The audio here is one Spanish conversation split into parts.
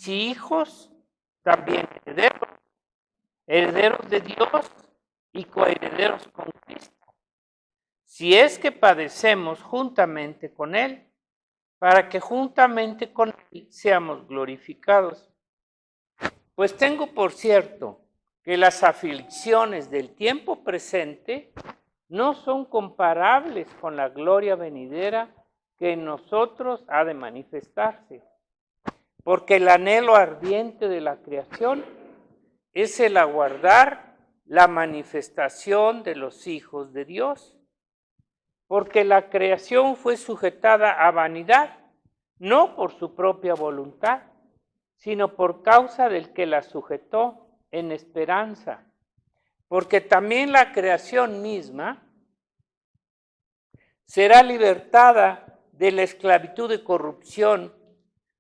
Si hijos, también herederos, herederos de Dios y coherederos con Cristo. Si es que padecemos juntamente con Él, para que juntamente con Él seamos glorificados. Pues tengo por cierto que las aflicciones del tiempo presente no son comparables con la gloria venidera que en nosotros ha de manifestarse. Porque el anhelo ardiente de la creación es el aguardar la manifestación de los hijos de Dios. Porque la creación fue sujetada a vanidad, no por su propia voluntad, sino por causa del que la sujetó en esperanza. Porque también la creación misma será libertada de la esclavitud de corrupción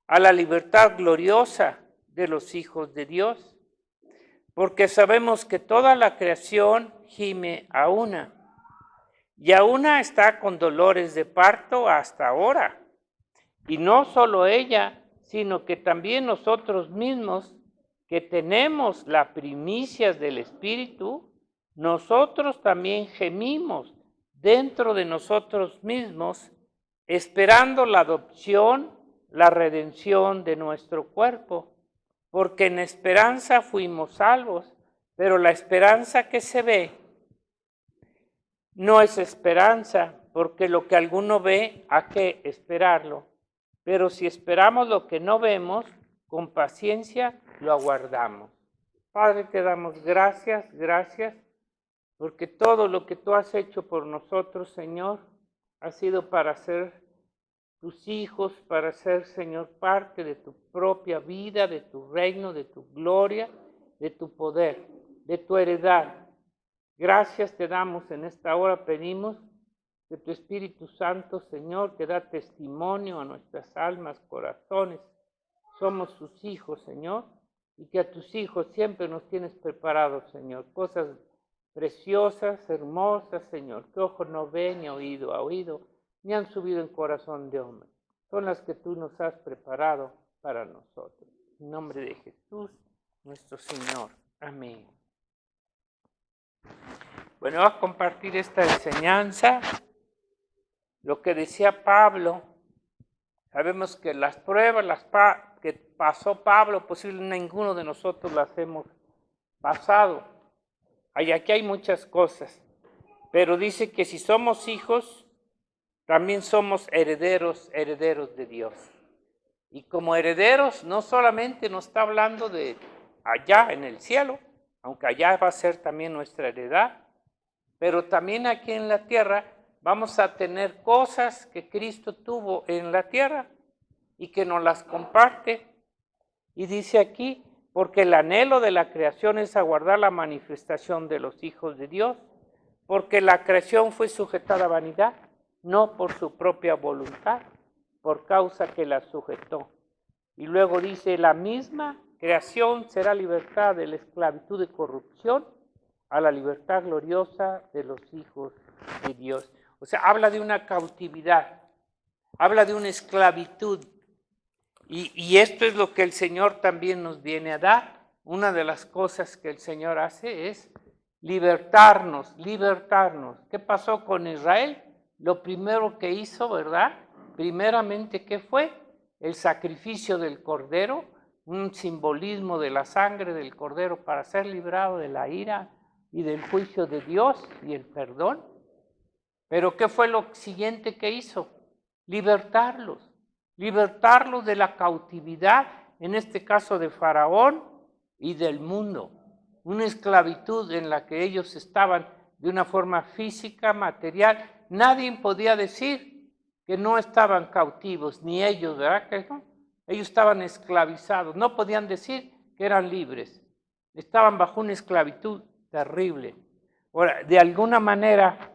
a la libertad gloriosa de los hijos de Dios. Porque sabemos que toda la creación gime a una, y a una está con dolores de parto hasta ahora. Y no solo ella, sino que también nosotros mismos, que tenemos las primicias del Espíritu, nosotros también gemimos dentro de nosotros mismos, esperando la adopción, la redención de nuestro cuerpo. Porque en esperanza fuimos salvos, pero la esperanza que se ve no es esperanza, porque lo que alguno ve, hay que esperarlo. Pero si esperamos lo que no vemos, con paciencia lo aguardamos. Padre, te damos gracias, porque todo lo que tú has hecho por nosotros, Señor, ha sido para ser tus hijos, para ser, Señor, parte de tu propia vida, de tu reino, de tu gloria, de tu poder, de tu heredad. Gracias te damos en esta hora, pedimos que tu Espíritu Santo, Señor, que da testimonio a nuestras almas, corazones, somos sus hijos, Señor, y que a tus hijos siempre nos tienes preparados, Señor, cosas preciosas, hermosas, Señor, que ojo no ve, ni oído ha oído, ni han subido en corazón de hombre. Son las que tú nos has preparado para nosotros. En nombre de Jesús, nuestro Señor. Amén. Bueno, voy a compartir esta enseñanza. Lo que decía Pablo, sabemos que las pruebas que pasó Pablo, posiblemente ninguno de nosotros las hemos pasado. Aquí hay muchas cosas, pero dice que si somos hijos, también somos herederos de Dios. Y como herederos, no solamente nos está hablando de allá en el cielo, aunque allá va a ser también nuestra heredad, pero también aquí en la tierra vamos a tener cosas que Cristo tuvo en la tierra y que nos las comparte. Y dice aquí, porque el anhelo de la creación es aguardar la manifestación de los hijos de Dios, porque la creación fue sujetada a vanidad, no por su propia voluntad, por causa que la sujetó. Y luego dice, la misma creación será libertada de la esclavitud de corrupción a la libertad gloriosa de los hijos de Dios. O sea, habla de una cautividad, habla de una esclavitud. Y esto es lo que el Señor también nos viene a dar. Una de las cosas que el Señor hace es libertarnos. ¿Qué pasó con Israel? Lo primero que hizo, ¿verdad? Primeramente, ¿qué fue? El sacrificio del cordero, un simbolismo de la sangre del cordero para ser librado de la ira y del juicio de Dios y el perdón. Pero ¿qué fue lo siguiente que hizo? Libertarlos de la cautividad, en este caso de Faraón y del mundo. Una esclavitud en la que ellos estaban de una forma física, material. Nadie podía decir que no estaban cautivos, ni ellos, ¿verdad que no? Ellos estaban esclavizados, no podían decir que eran libres. Estaban bajo una esclavitud terrible. Ahora, de alguna manera,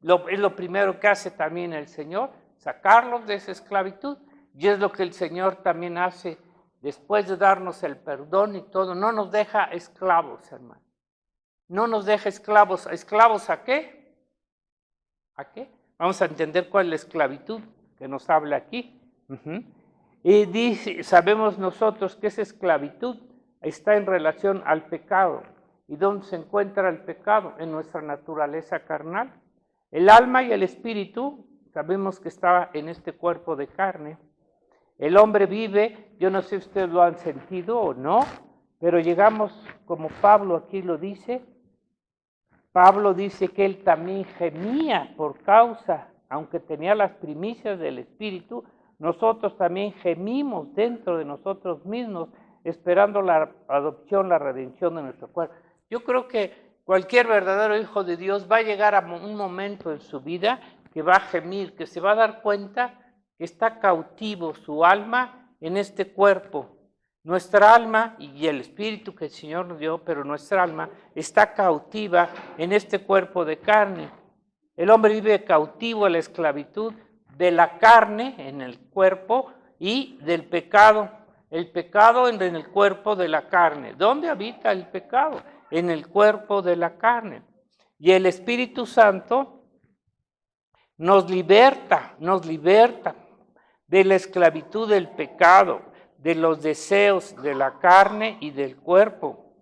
es lo primero que hace también el Señor, sacarlos de esa esclavitud. Y es lo que el Señor también hace después de darnos el perdón y todo. No nos deja esclavos, hermano. No nos deja esclavos. ¿Esclavos a qué? ¿A qué? Vamos a entender cuál es la esclavitud que nos habla aquí. Y sabemos nosotros que esa esclavitud está en relación al pecado. ¿Y dónde se encuentra el pecado? En nuestra naturaleza carnal. El alma y el espíritu, sabemos que está en este cuerpo de carne. El hombre vive, yo no sé si ustedes lo han sentido o no, pero llegamos, como Pablo aquí lo dice, Pablo dice que él también gemía por causa, aunque tenía las primicias del espíritu, nosotros también gemimos dentro de nosotros mismos, esperando la adopción, la redención de nuestro cuerpo. Yo creo que cualquier verdadero hijo de Dios va a llegar a un momento en su vida que va a gemir, que se va a dar cuenta que está cautivo su alma en este cuerpo. Nuestra alma y el espíritu que el Señor nos dio, pero nuestra alma está cautiva en este cuerpo de carne. El hombre vive cautivo a la esclavitud de la carne en el cuerpo y del pecado. El pecado en el cuerpo de la carne. ¿Dónde habita el pecado? En el cuerpo de la carne. Y el Espíritu Santo nos liberta de la esclavitud del pecado, de los deseos de la carne y del cuerpo,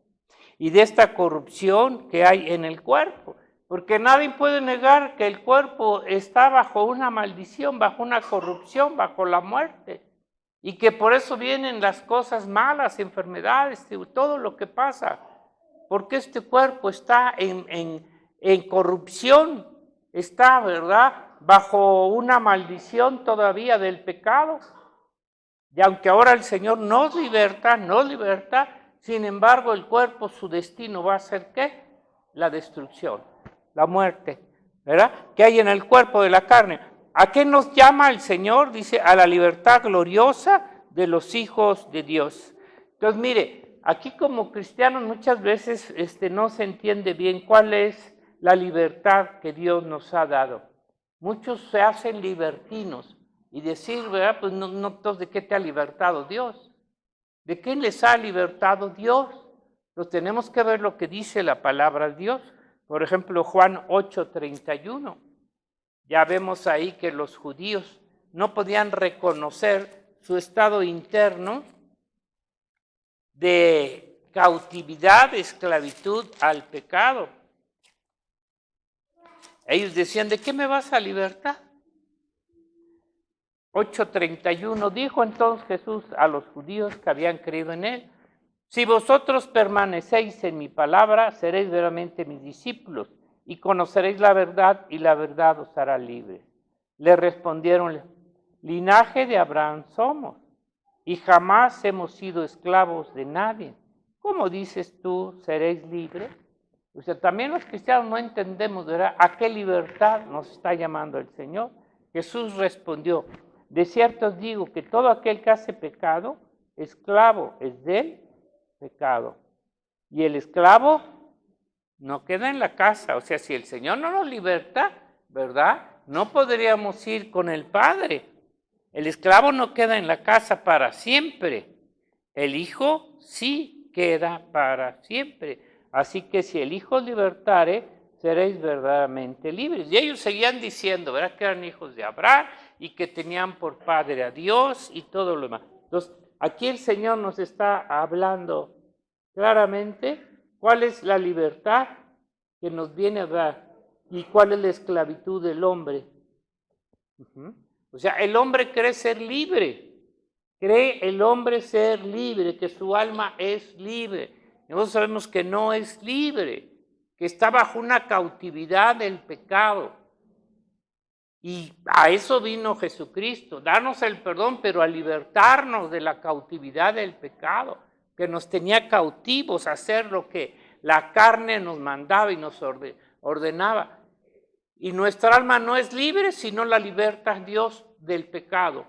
y de esta corrupción que hay en el cuerpo. Porque nadie puede negar que el cuerpo está bajo una maldición, bajo una corrupción, bajo la muerte. Y que por eso vienen las cosas malas, enfermedades, todo lo que pasa. Porque este cuerpo está en corrupción, está, ¿verdad?, bajo una maldición todavía del pecado. Y aunque ahora el Señor nos liberta, sin embargo el cuerpo, su destino va a ser ¿qué? La destrucción, la muerte, ¿verdad? Que hay en el cuerpo de la carne. ¿A qué nos llama el Señor? Dice, a la libertad gloriosa de los hijos de Dios. Entonces, mire, aquí como cristianos muchas veces no se entiende bien cuál es la libertad que Dios nos ha dado. Muchos se hacen libertinos y decir, ¿verdad? Pues no, ¿de qué te ha libertado Dios? ¿De qué les ha libertado Dios? Pues tenemos que ver lo que dice la palabra de Dios. Por ejemplo, Juan 8:31. Ya vemos ahí que los judíos no podían reconocer su estado interno de cautividad, de esclavitud al pecado. Ellos decían, ¿de qué me vas a libertar? 8:31, dijo entonces Jesús a los judíos que habían creído en él, si vosotros permanecéis en mi palabra, seréis verdaderamente mis discípulos y conoceréis la verdad y la verdad os hará libres. Le respondieron, linaje de Abraham somos y jamás hemos sido esclavos de nadie. ¿Cómo dices tú, seréis libres? O sea, también los cristianos no entendemos, ¿verdad?, a qué libertad nos está llamando el Señor. Jesús respondió, de cierto os digo que todo aquel que hace pecado, esclavo es del pecado. Y el esclavo no queda en la casa. O sea, si el Señor no nos liberta, ¿verdad?, no podríamos ir con el Padre. El esclavo no queda en la casa para siempre. El Hijo sí queda para siempre. Así que si el Hijo os libertare, seréis verdaderamente libres. Y ellos seguían diciendo, ¿verdad?, que eran hijos de Abraham y que tenían por padre a Dios y todo lo demás. Entonces, aquí el Señor nos está hablando claramente cuál es la libertad que nos viene a dar y cuál es la esclavitud del hombre. O sea, el hombre cree ser libre, que su alma es libre. Nosotros sabemos que no es libre, que está bajo una cautividad del pecado. Y a eso vino Jesucristo, darnos el perdón, pero a libertarnos de la cautividad del pecado, que nos tenía cautivos a hacer lo que la carne nos mandaba y nos ordenaba. Y nuestra alma no es libre, sino la liberta Dios del pecado.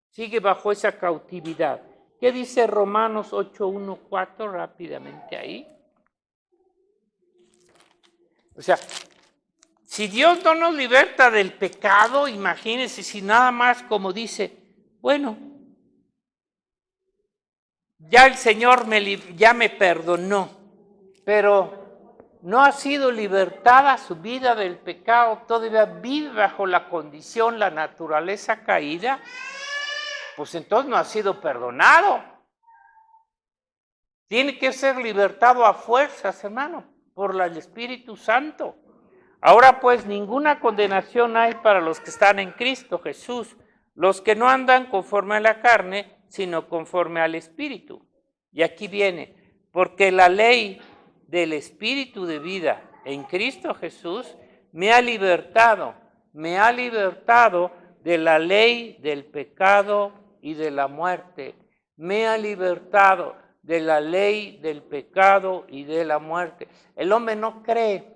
Sigue bajo esa cautividad. ¿Qué dice Romanos 8:1-4 rápidamente ahí? O sea, si Dios no nos liberta del pecado, imagínense si nada más como dice, bueno, ya el Señor ya me perdonó, pero no ha sido libertada su vida del pecado, todavía vive bajo la condición, la naturaleza caída. pues entonces no ha sido perdonado. Tiene que ser libertado a fuerzas, hermano, por el Espíritu Santo. Ahora pues ninguna condenación hay para los que están en Cristo Jesús, los que no andan conforme a la carne, sino conforme al Espíritu. Y aquí viene, porque la ley del Espíritu de vida en Cristo Jesús me ha libertado de la ley del pecado y de la muerte. Me ha libertado de la ley del pecado y de la muerte. El hombre no cree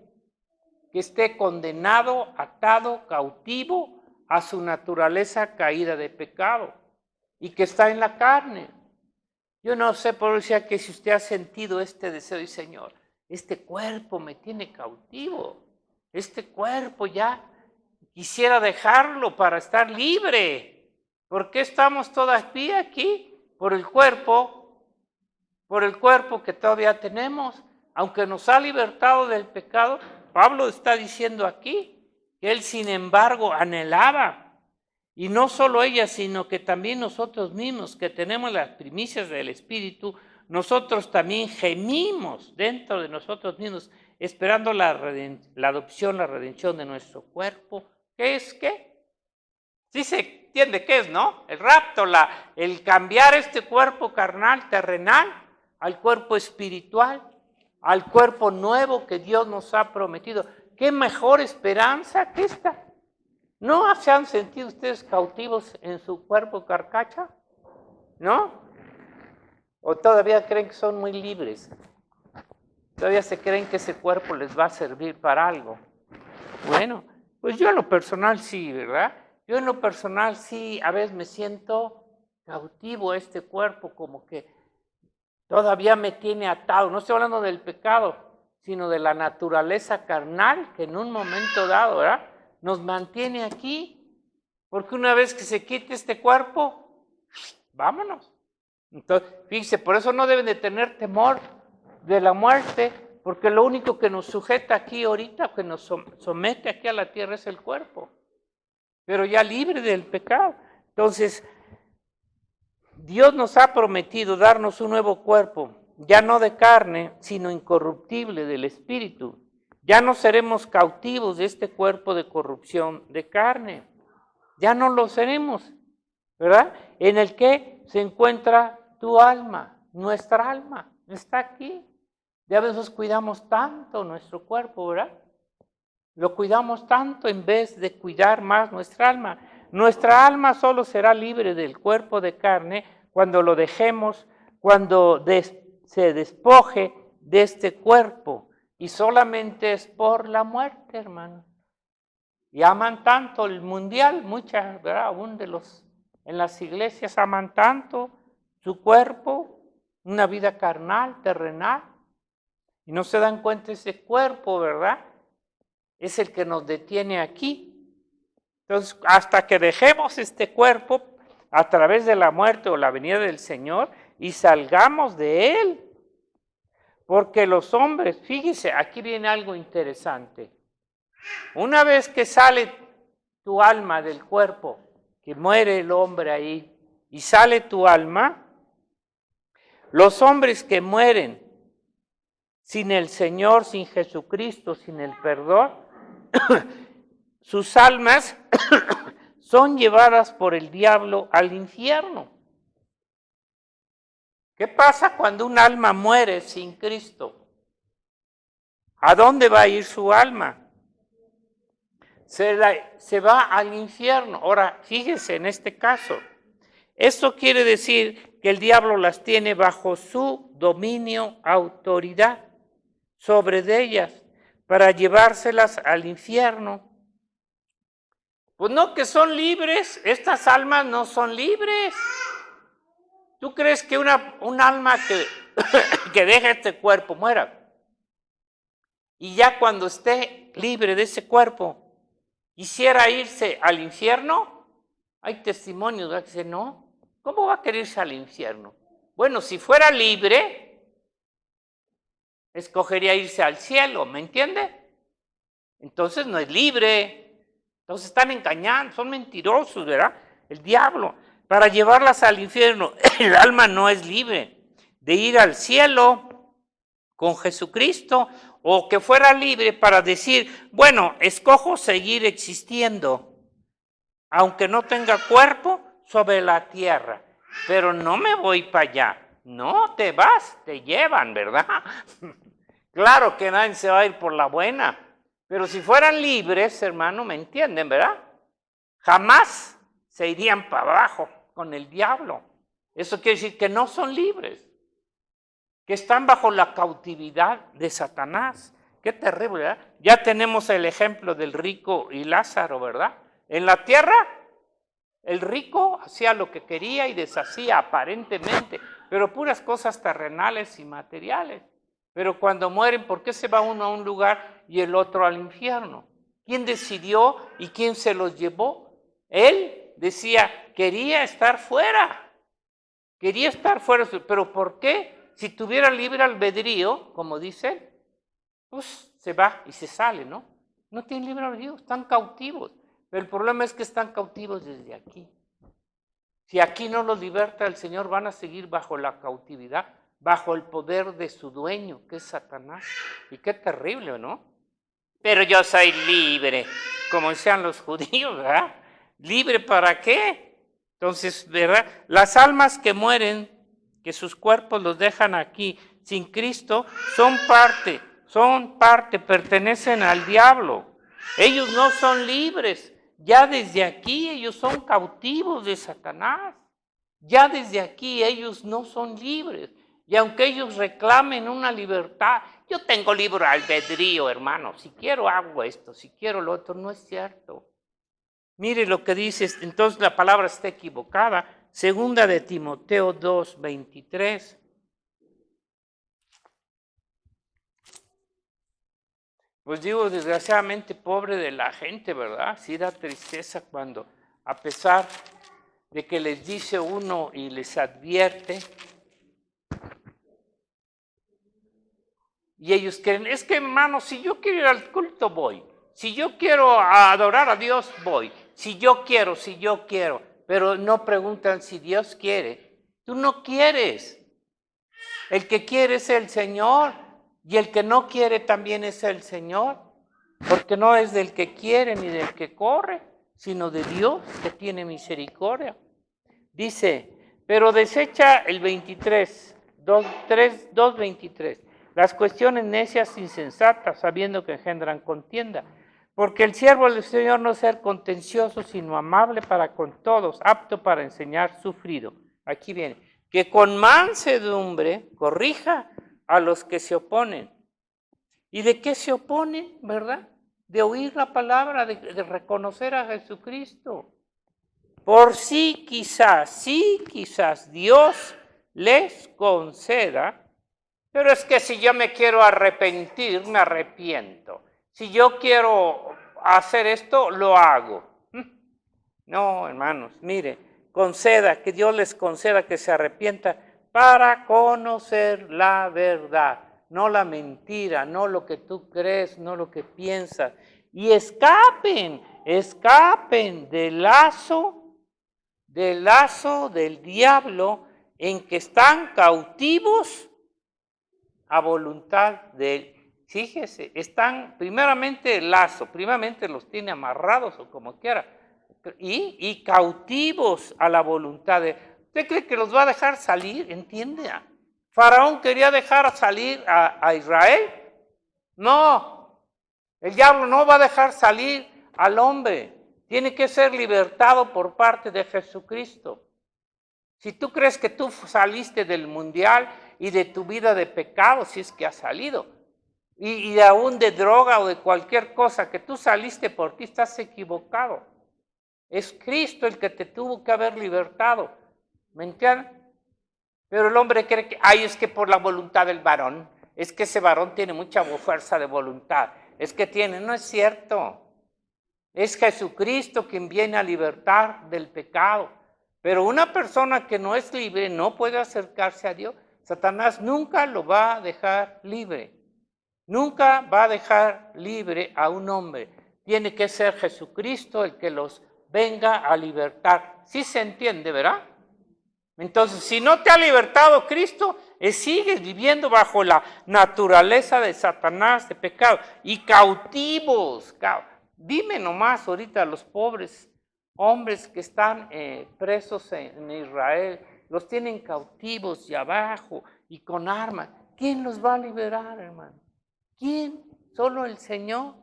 que esté condenado, atado, cautivo a su naturaleza caída de pecado y que está en la carne. Yo no sé, por decir que si usted ha sentido este deseo y Señor, este cuerpo me tiene cautivo, este cuerpo ya quisiera dejarlo para estar libre. ¿Por qué estamos todavía aquí? Por el cuerpo que todavía tenemos, aunque nos ha libertado del pecado. Pablo está diciendo aquí que él, sin embargo, anhelaba, y no solo ella, sino que también nosotros mismos, que tenemos las primicias del Espíritu, nosotros también gemimos dentro de nosotros mismos, esperando la adopción, la redención de nuestro cuerpo. ¿Qué es qué? Sí se entiende qué es, ¿no? El rapto, el cambiar este cuerpo carnal, terrenal, al cuerpo espiritual, al cuerpo nuevo que Dios nos ha prometido. ¿Qué mejor esperanza que esta? ¿No se han sentido ustedes cautivos en su cuerpo carcacha? ¿No? ¿O todavía creen que son muy libres? ¿Todavía se creen que ese cuerpo les va a servir para algo? Bueno, pues yo en lo personal sí, ¿verdad? Yo en lo personal sí, a veces me siento cautivo a este cuerpo, como que todavía me tiene atado. No estoy hablando del pecado, sino de la naturaleza carnal que en un momento dado, ¿verdad?, nos mantiene aquí. Porque una vez que se quite este cuerpo, vámonos. Entonces, fíjense, por eso no deben de tener temor de la muerte, porque lo único que nos sujeta aquí ahorita, que nos somete aquí a la tierra, es el cuerpo. Pero ya libre del pecado. Entonces, Dios nos ha prometido darnos un nuevo cuerpo, ya no de carne, sino incorruptible del Espíritu. Ya no seremos cautivos de este cuerpo de corrupción de carne. Ya no lo seremos, ¿verdad? En el que se encuentra tu alma, nuestra alma, está aquí. Ya a veces cuidamos tanto nuestro cuerpo, ¿verdad? Lo cuidamos tanto en vez de cuidar más nuestra alma. Nuestra alma solo será libre del cuerpo de carne cuando lo dejemos, cuando se despoje de este cuerpo. Y solamente es por la muerte, hermano. Y aman tanto el mundial, muchas, ¿verdad? Aún en las iglesias aman tanto su cuerpo, una vida carnal, terrenal. Y no se dan cuenta ese cuerpo, ¿verdad?, es el que nos detiene aquí. Entonces, hasta que dejemos este cuerpo a través de la muerte o la venida del Señor y salgamos de él. Porque los hombres, fíjese, aquí viene algo interesante. Una vez que sale tu alma del cuerpo, que muere el hombre ahí, y sale tu alma, los hombres que mueren sin el Señor, sin Jesucristo, sin el perdón, sus almas son llevadas por el diablo al infierno. ¿Qué pasa cuando un alma muere sin Cristo? ¿A dónde va a ir su alma? Se va al infierno. Ahora, fíjese en este caso. Esto quiere decir que el diablo las tiene bajo su dominio, autoridad sobre de ellas, para llevárselas al infierno. Pues no, que son libres, estas almas no son libres. ¿Tú crees que un alma que deja este cuerpo muera? Y ya cuando esté libre de ese cuerpo, quisiera irse al infierno. Hay testimonios, ¿verdad?, que dicen, no, ¿cómo va a querer irse al infierno? Bueno, si fuera libre, escogería irse al cielo, ¿me entiende? Entonces no es libre. Entonces están engañando, son mentirosos, ¿verdad? El diablo. para llevarlas al infierno. El alma no es libre de ir al cielo con Jesucristo, o que fuera libre para decir, bueno, escojo seguir existiendo, aunque no tenga cuerpo sobre la tierra, pero no me voy para allá. No, te vas, te llevan, ¿verdad? Claro que nadie se va a ir por la buena, pero si fueran libres, hermano, ¿me entienden, verdad? Jamás se irían para abajo con el diablo. Eso quiere decir que no son libres, que están bajo la cautividad de Satanás. Qué terrible, ¿verdad? Ya tenemos el ejemplo del rico y Lázaro, ¿verdad? En la tierra, el rico hacía lo que quería y deshacía aparentemente, pero puras cosas terrenales y materiales. Pero cuando mueren, ¿por qué se va uno a un lugar y el otro al infierno? ¿Quién decidió y quién se los llevó? Él decía, quería estar fuera, pero ¿por qué? Si tuviera libre albedrío, como dicen, pues se va y se sale, ¿no? No tienen libre albedrío, están cautivos. Pero el problema es que están cautivos desde aquí. Si aquí no los liberta el Señor, van a seguir bajo la cautividad, bajo el poder de su dueño, que es Satanás. Y qué terrible, ¿no? Pero yo soy libre, como decían los judíos, ¿verdad? ¿Libre para qué? Entonces, ¿verdad? Las almas que mueren, que sus cuerpos los dejan aquí sin Cristo, son parte, pertenecen al diablo. Ellos no son libres. Ya desde aquí ellos son cautivos de Satanás. Ya desde aquí ellos no son libres. Y aunque ellos reclamen una libertad, yo tengo libre albedrío, hermano. Si quiero hago esto, si quiero lo otro, no es cierto. Mire lo que dice, entonces la palabra está equivocada. Segunda de Timoteo 2:23. Pues digo, desgraciadamente, pobre de la gente, ¿verdad? Sí da tristeza cuando, a pesar de que les dice uno y les advierte, y ellos creen, es que hermano, si yo quiero ir al culto, voy. Si yo quiero adorar a Dios, voy. Si yo quiero, pero no preguntan si Dios quiere. Tú no quieres. El que quiere es el Señor. Y el que no quiere también es el Señor, porque no es del que quiere ni del que corre, sino de Dios que tiene misericordia. Dice, pero desecha el 2:23, las cuestiones necias insensatas, sabiendo que engendran contienda, porque el siervo del Señor no es ser contencioso, sino amable para con todos, apto para enseñar, sufrido. Aquí viene, que con mansedumbre corrija a los que se oponen. ¿Y de qué se oponen, verdad? De oír la palabra, de reconocer a Jesucristo. Por sí quizás Dios les conceda, pero es que si yo me quiero arrepentir, me arrepiento. Si yo quiero hacer esto, lo hago. No, hermanos, mire, que Dios les conceda que se arrepienta para conocer la verdad, no la mentira, no lo que tú crees, no lo que piensas, y escapen del lazo del diablo en que están cautivos a voluntad de él. Fíjese, están primeramente el lazo, primeramente los tiene amarrados o como quiera, y cautivos a la voluntad de él. ¿Usted cree que los va a dejar salir? ¿Entiende? ¿Faraón quería dejar salir a Israel? No, el diablo no va a dejar salir al hombre. Tiene que ser libertado por parte de Jesucristo. Si tú crees que tú saliste del mundial y de tu vida de pecado, si es que has salido, y aún de droga o de cualquier cosa, que tú saliste por ti, estás equivocado. Es Cristo el que te tuvo que haber libertado. ¿Me entienden? Pero el hombre cree que, es que por la voluntad del varón, es que ese varón tiene mucha fuerza de voluntad, no es cierto. Es Jesucristo quien viene a libertar del pecado. Pero una persona que no es libre no puede acercarse a Dios. Satanás nunca lo va a dejar libre. Nunca va a dejar libre a un hombre. Tiene que ser Jesucristo el que los venga a libertar. ¿Sí se entiende, verdad? Entonces, si no te ha libertado Cristo, sigues viviendo bajo la naturaleza de Satanás, de pecado, y cautivos. Dime nomás ahorita a los pobres hombres que están presos en Israel, los tienen cautivos y abajo y con armas. ¿Quién los va a liberar, hermano? ¿Quién? Solo el Señor.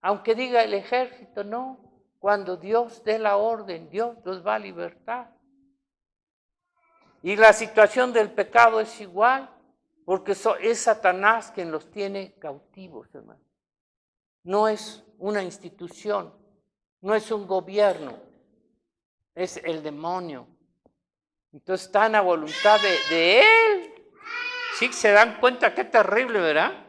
Aunque diga el ejército, no. Cuando Dios dé la orden, Dios los va a libertar. Y la situación del pecado es igual, porque es Satanás quien los tiene cautivos, hermano. No es una institución, no es un gobierno, es el demonio. Entonces están a voluntad de él. Sí, se dan cuenta qué terrible, ¿verdad?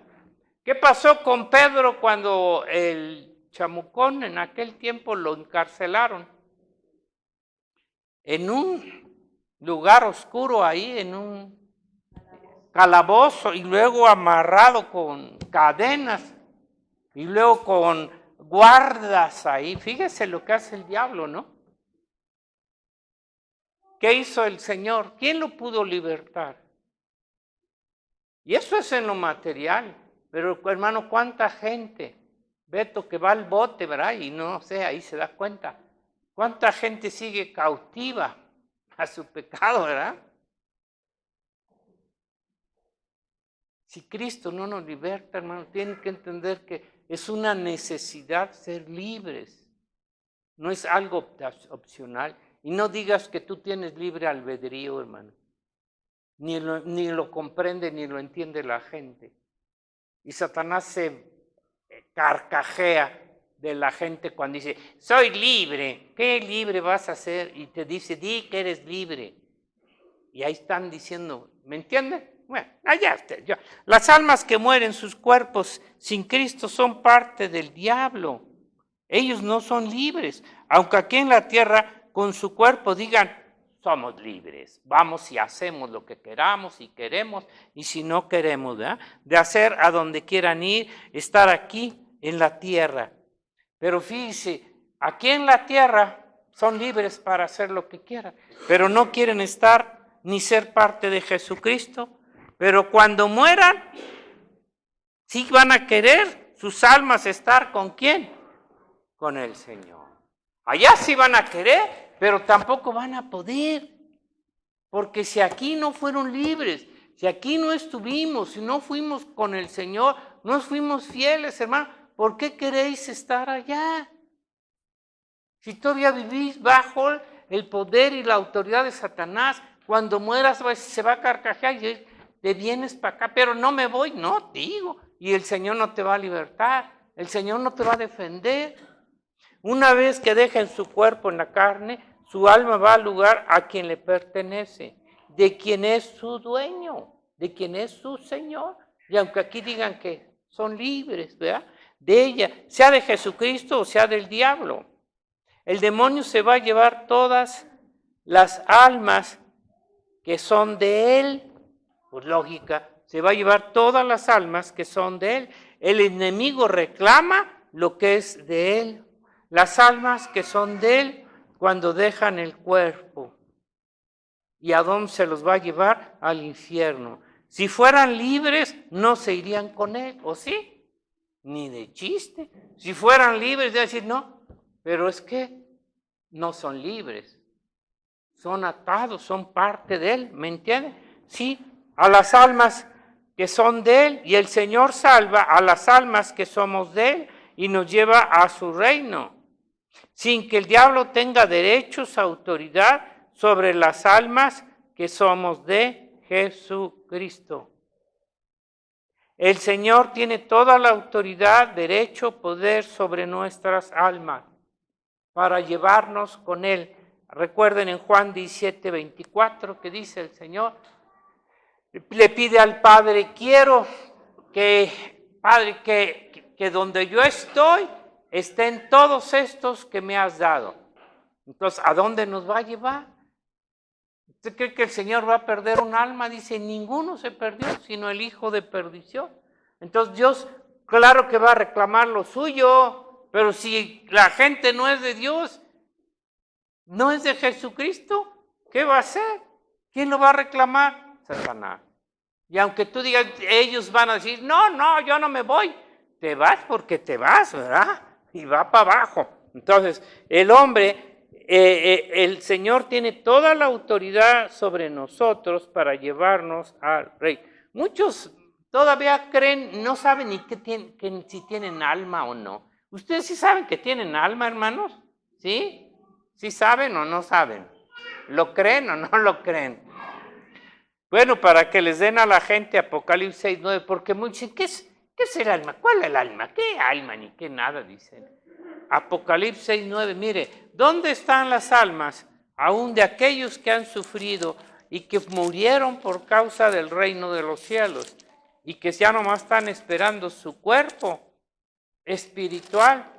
¿Qué pasó con Pedro cuando el chamucón en aquel tiempo lo encarcelaron? En un lugar oscuro ahí, en un calabozo, y luego amarrado con cadenas, y luego con guardas ahí. Fíjese lo que hace el diablo, ¿no? ¿Qué hizo el Señor? ¿Quién lo pudo libertar? Y eso es en lo material. Pero, hermano, ¿cuánta gente, Beto, que va al bote, verdad? Y no sé, ahí se da cuenta. ¿Cuánta gente sigue cautiva a su pecado, verdad? Si Cristo no nos liberta, hermano, tienen que entender que es una necesidad ser libres. No es algo opcional. Y no digas que tú tienes libre albedrío, hermano. Ni lo comprende ni lo entiende la gente. Y Satanás se carcajea de la gente cuando dice, soy libre. ¿Qué libre vas a ser? Y te dice, di que eres libre. Y ahí están diciendo, ¿me entienden? Bueno, allá está. Las almas que mueren, sus cuerpos sin Cristo son parte del diablo. Ellos no son libres. Aunque aquí en la tierra con su cuerpo digan, somos libres, vamos y hacemos lo que queramos y queremos, y si no queremos, ¿verdad? De hacer a donde quieran ir, estar aquí en la tierra. Pero fíjense, aquí en la tierra son libres para hacer lo que quieran, pero no quieren estar ni ser parte de Jesucristo. Pero cuando mueran, sí van a querer sus almas estar ¿con quién? Con el Señor. Allá sí van a querer, pero tampoco van a poder, porque si aquí no fueron libres, si aquí no estuvimos, si no fuimos con el Señor, no fuimos fieles, hermano, ¿por qué queréis estar allá? Si todavía vivís bajo el poder y la autoridad de Satanás, cuando mueras se va a carcajear y te vienes para acá, pero no me voy, no, digo, y el Señor no te va a libertar, el Señor no te va a defender. Una vez que dejen su cuerpo en la carne, su alma va al lugar a quien le pertenece, de quien es su dueño, de quien es su Señor. Y aunque aquí digan que son libres, ¿verdad? De ella, sea de Jesucristo o sea del diablo. El demonio se va a llevar todas las almas que son de él. Por lógica, se va a llevar todas las almas que son de él. El enemigo reclama lo que es de él. Las almas que son de él cuando dejan el cuerpo. ¿Y a dónde se los va a llevar? Al infierno. Si fueran libres, no se irían con él, ¿o sí? Ni de chiste. Si fueran libres, de decir, no, pero es que no son libres. Son atados, son parte de él, ¿me entienden? Sí, a las almas que son de él, y el Señor salva a las almas que somos de él y nos lleva a su reino, sin que el diablo tenga derechos, autoridad sobre las almas que somos de Jesucristo. El Señor tiene toda la autoridad, derecho, poder sobre nuestras almas para llevarnos con él. Recuerden en Juan 17:24 que dice el Señor, le pide al Padre, quiero que, Padre, que donde yo estoy, estén todos estos que me has dado. Entonces, ¿a dónde nos va a llevar? ¿Usted cree que el Señor va a perder un alma? Dice, ninguno se perdió, sino el hijo de perdición. Entonces, Dios, claro que va a reclamar lo suyo, pero si la gente no es de Dios, no es de Jesucristo, ¿qué va a hacer? ¿Quién lo va a reclamar? Satanás. Y aunque tú digas, ellos van a decir, no, yo no me voy. Te vas porque te vas, ¿verdad? Y va para abajo. Entonces, el hombre, el Señor tiene toda la autoridad sobre nosotros para llevarnos al Rey. Muchos todavía creen, no saben ni si tienen alma o no. ¿Ustedes sí saben que tienen alma, hermanos? ¿Sí? ¿Sí saben o no saben? ¿Lo creen o no lo creen? Bueno, para que les den a la gente Apocalipsis 6:9, porque muchos dicen, ¿qué es el alma? ¿Cuál es el alma? ¿Qué alma? Ni qué nada, dicen. Apocalipsis 6:9, mire, ¿dónde están las almas aún de aquellos que han sufrido y que murieron por causa del reino de los cielos y que ya nomás están esperando su cuerpo espiritual?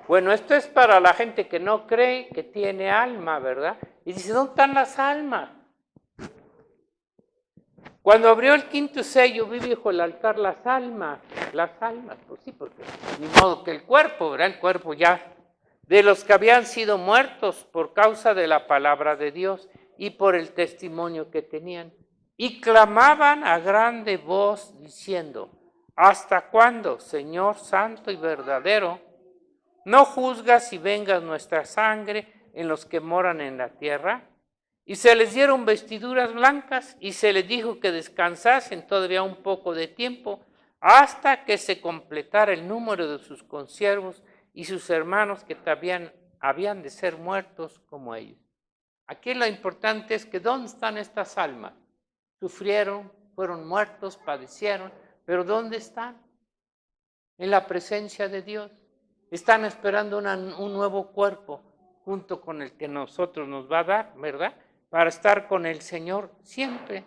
Bueno, esto es para la gente que no cree que tiene alma, ¿verdad? Y dice, ¿dónde están las almas? Cuando abrió el quinto sello, vi bajo el altar las almas, pues sí, porque ni modo que el cuerpo, ¿verdad? El cuerpo ya, de los que habían sido muertos por causa de la palabra de Dios y por el testimonio que tenían. Y clamaban a grande voz diciendo, ¿hasta cuándo, Señor santo y verdadero, no juzgas y vengas nuestra sangre en los que moran en la tierra? Y se les dieron vestiduras blancas y se les dijo que descansasen todavía un poco de tiempo hasta que se completara el número de sus consiervos y sus hermanos que también habían de ser muertos como ellos. Aquí lo importante es que ¿dónde están estas almas? Sufrieron, fueron muertos, padecieron, pero ¿dónde están? En la presencia de Dios. Están esperando un nuevo cuerpo junto con el que nosotros nos va a dar, ¿verdad? Para estar con el Señor siempre.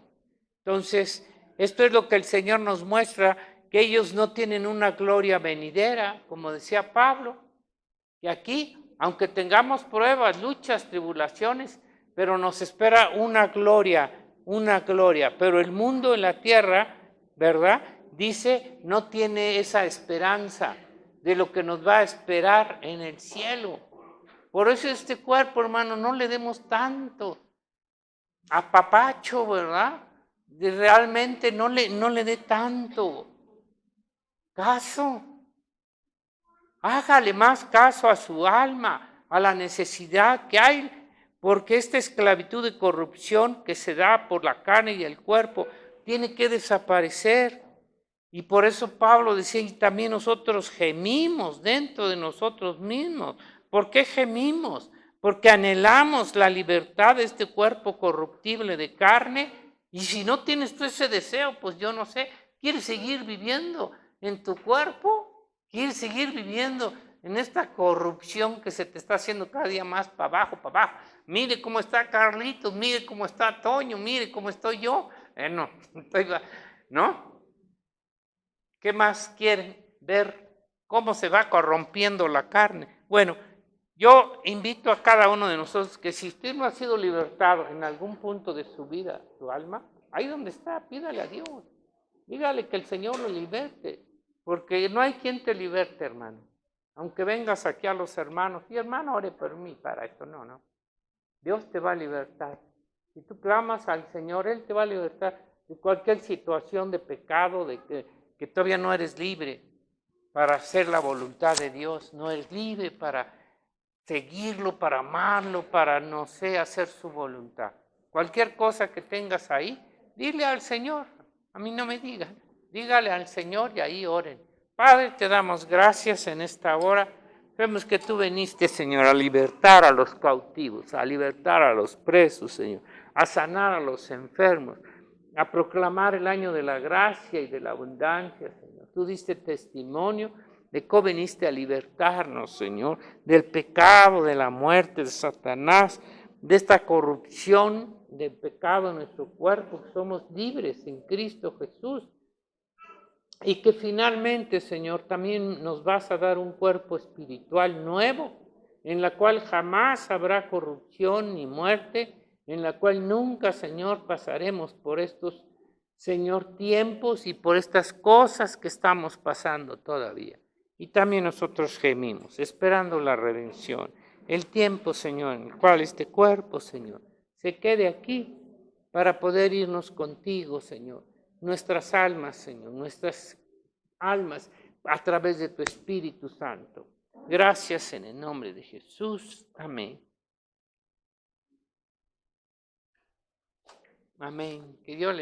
Entonces, esto es lo que el Señor nos muestra, que ellos no tienen una gloria venidera, como decía Pablo. Y aquí, aunque tengamos pruebas, luchas, tribulaciones, pero nos espera una gloria. Pero el mundo en la tierra, ¿verdad? Dice, no tiene esa esperanza de lo que nos va a esperar en el cielo. Por eso este cuerpo, hermano, no le demos tanto apapacho, ¿verdad? Realmente no le dé tanto caso. Hágale más caso a su alma, a la necesidad que hay, porque esta esclavitud de corrupción que se da por la carne y el cuerpo tiene que desaparecer. Y por eso Pablo decía, y también nosotros gemimos dentro de nosotros mismos. ¿Por qué gemimos? Porque anhelamos la libertad de este cuerpo corruptible de carne. Y si no tienes tú ese deseo, pues yo no sé, ¿quieres seguir viviendo en tu cuerpo? ¿Quieres seguir viviendo en esta corrupción que se te está haciendo cada día más para abajo, para abajo? Mire cómo está Carlitos, mire cómo está Toño, mire cómo estoy yo. ¿No? ¿Qué más quieren ver? ¿Cómo se va corrompiendo la carne? Bueno, yo invito a cada uno de nosotros que si usted no ha sido libertado en algún punto de su vida, su alma, ahí donde está, pídale a Dios. Dígale que el Señor lo liberte, porque no hay quien te liberte, hermano. Aunque vengas aquí a los hermanos, y hermano, ore por mí para esto, no. Dios te va a libertar. Si tú clamas al Señor, Él te va a libertar de cualquier situación de pecado, de que todavía no eres libre para hacer la voluntad de Dios, no eres libre para seguirlo, para amarlo, para, no sé, hacer su voluntad. Cualquier cosa que tengas ahí, dile al Señor, a mí no me digan, dígale al Señor y ahí oren. Padre, te damos gracias en esta hora. Vemos que tú viniste, Señor, a libertar a los cautivos, a libertar a los presos, Señor, a sanar a los enfermos, a proclamar el año de la gracia y de la abundancia, Señor. Tú diste testimonio de cómo viniste a libertarnos, Señor, del pecado, de la muerte, de Satanás, de esta corrupción del pecado en nuestro cuerpo, que somos libres en Cristo Jesús. Y que finalmente, Señor, también nos vas a dar un cuerpo espiritual nuevo, en la cual jamás habrá corrupción ni muerte, en la cual nunca, Señor, pasaremos por estos, Señor, tiempos y por estas cosas que estamos pasando todavía. Y también nosotros gemimos, esperando la redención. el tiempo, Señor, en el cual este cuerpo, Señor, se quede aquí para poder irnos contigo, Señor. Nuestras almas, Señor, nuestras almas a través de tu Espíritu Santo. Gracias en el nombre de Jesús. Amén. Amén. Que Dios le